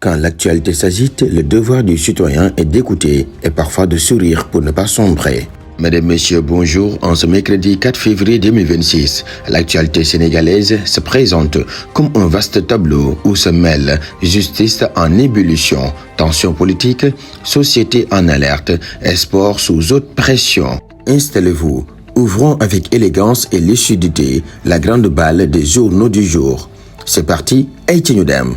Quand l'actualité s'agite, le devoir du citoyen est d'écouter et parfois de sourire pour ne pas sombrer. Mesdames, Messieurs, bonjour. En ce mercredi 4 février 2026, l'actualité sénégalaise se présente comme un vaste tableau où se mêlent justice en ébullition, tensions politiques, société en alerte et sport sous haute pression. Installez-vous. Ouvrons avec élégance et lucidité la grande balle des journaux du jour. C'est parti, Eitinudem.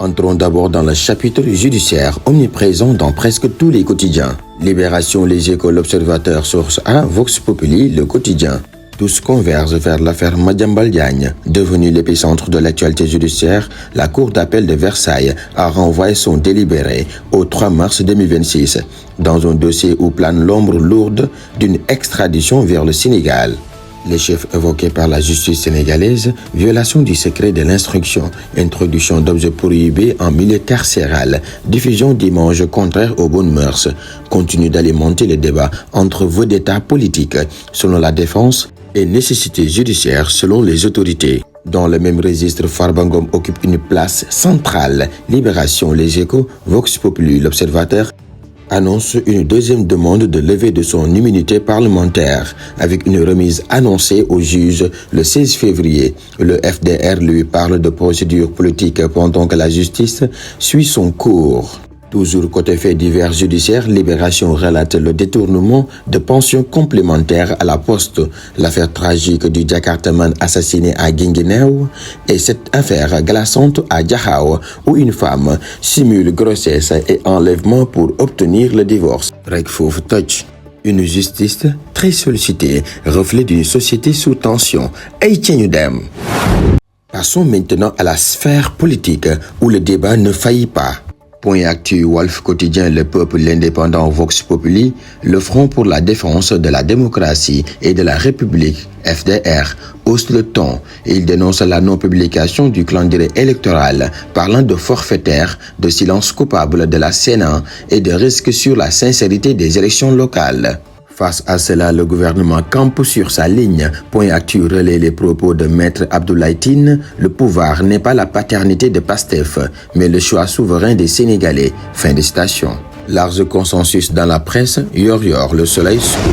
Entrons d'abord dans le chapitre judiciaire omniprésent dans presque tous les quotidiens. Libération, Les Échos, L'Observateur, Source A, Vox Populi, Le Quotidien. Tous convergent vers l'affaire Madiambal Diagne. Devenue l'épicentre de l'actualité judiciaire, la Cour d'appel de Versailles a renvoyé son délibéré au 3 mars 2026 dans un dossier où plane l'ombre lourde d'une extradition vers le Sénégal. Les chefs évoqués par la justice sénégalaise, violation du secret de l'instruction, introduction d'objets prohibés en milieu carcéral, diffusion d'images contraires aux bonnes mœurs, continuent d'alimenter le débat entre vedettes politiques, selon la défense, et nécessité judiciaire selon les autorités. Dans le même registre, Farba Ngom occupe une place centrale. Libération, Les Échos, Vox Populi, L'Observateur annonce une deuxième demande de levée de son immunité parlementaire avec une remise annoncée au juge le 16 février. Le FDR lui parle de procédure politique pendant que la justice suit son cours. Toujours côté faits divers judiciaires, Libération relate le détournement de pensions complémentaires à la Poste, l'affaire tragique du Jakartaman assassiné à Guinguinéo et cette affaire glaçante à Diakhao où une femme simule grossesse et enlèvement pour obtenir le divorce. Rek Foofu Toj. Une justice très sollicitée, reflet d'une société sous tension. Eitinudem. Passons maintenant à la sphère politique où le débat ne faillit pas. Point actu, Walf Quotidien, Le Peuple, L'Indépendant, Vox Populi, le Front pour la défense de la démocratie et de la République, FDR, hausse le ton et il dénonce la non-publication du calendrier électoral, parlant de forfaitaire, de silence coupable de la Sénat et de risques sur la sincérité des élections locales. Face à cela, le gouvernement campe sur sa ligne. Point actu relaie les propos de Maître Abdoulaye Tine. Le pouvoir n'est pas la paternité de Pastef, mais le choix souverain des Sénégalais. Fin de citation. Large consensus dans la presse, Yor, Le Soleil Scoop,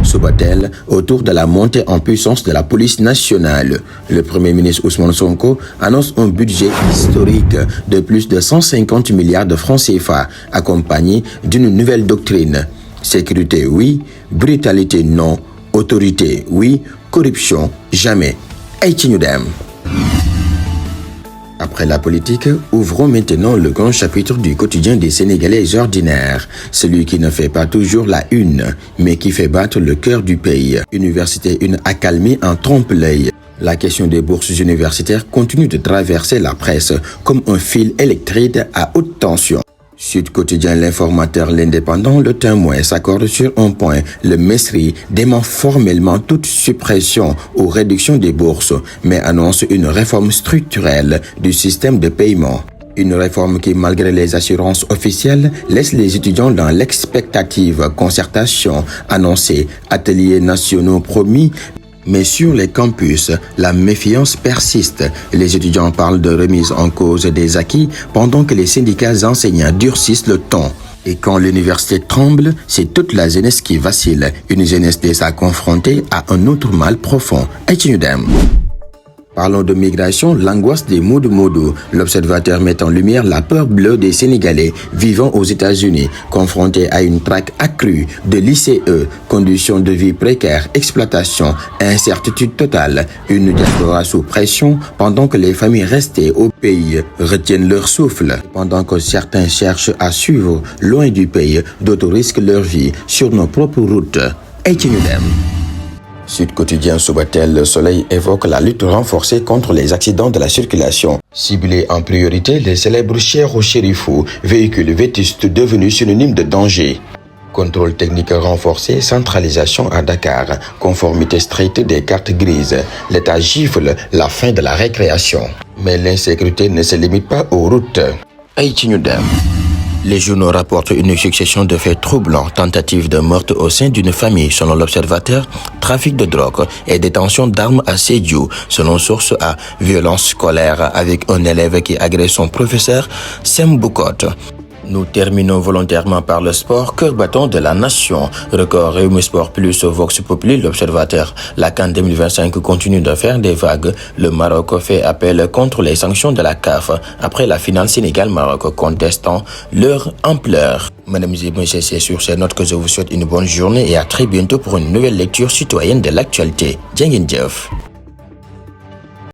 Subatel, autour de la montée en puissance de la police nationale. Le Premier ministre Ousmane Sonko annonce un budget historique de plus de 150 milliards de francs CFA, accompagné d'une nouvelle doctrine. Sécurité, oui. Brutalité, non. Autorité, oui. Corruption, jamais. Eitinudem. Après la politique, ouvrons maintenant le grand chapitre du quotidien des Sénégalais ordinaires. Celui qui ne fait pas toujours la une, mais qui fait battre le cœur du pays. Université, une accalmie en trompe-l'œil. La question des bourses universitaires continue de traverser la presse comme un fil électrique à haute tension. Sud Quotidien, L'Informateur, L'Indépendant, Le Témoin s'accorde sur un point. Le MESRI dément formellement toute suppression ou réduction des bourses, mais annonce une réforme structurelle du système de paiement. Une réforme qui, malgré les assurances officielles, laisse les étudiants dans l'expectative. Concertation annoncée, ateliers nationaux promis. Mais sur les campus, la méfiance persiste. Les étudiants parlent de remise en cause des acquis pendant que les syndicats enseignants durcissent le ton. Et quand l'université tremble, c'est toute la jeunesse qui vacille. Une jeunesse déjà confrontée à un autre mal profond. Eitinudem. Parlons de migration, l'angoisse des Modou. L'Observateur met en lumière la peur bleue des Sénégalais vivant aux États-Unis, confrontés à une traque accrue de l'ICE, conditions de vie précaires, exploitation, incertitude totale, une diaspora sous pression pendant que les familles restées au pays retiennent leur souffle. Pendant que certains cherchent à suivre loin du pays, d'autres risquent leur vie sur nos propres routes. Eitinudem. Sud Quotidien, Subatel, Le Soleil évoque la lutte renforcée contre les accidents de la circulation. Ciblés en priorité, les célèbres Cheikhou Chérifou, véhicules vétustes devenus synonymes de danger. Contrôle technique renforcé, centralisation à Dakar, conformité stricte des cartes grises. L'État gifle la fin de la récréation. Mais l'insécurité ne se limite pas aux routes. Eitinudem. Les journaux rapportent une succession de faits troublants, tentatives de meurtre au sein d'une famille selon l'Observateur, trafic de drogue et détention d'armes à Sédhiou selon Source A, violence scolaire avec un élève qui agresse son professeur Sem Bukot. Nous terminons volontairement par le sport, cœur battant de la nation. Record Rewmi Sport plus Vox Populi, l'Observateur. La CAN 2025 continue de faire des vagues. Le Maroc fait appel contre les sanctions de la CAF après la finale Sénégal-Maroc, contestant leur ampleur. Mesdames et messieurs, c'est sur ces notes que je vous souhaite une bonne journée et à très bientôt pour une nouvelle lecture citoyenne de l'actualité. Jaa ngeen jëf.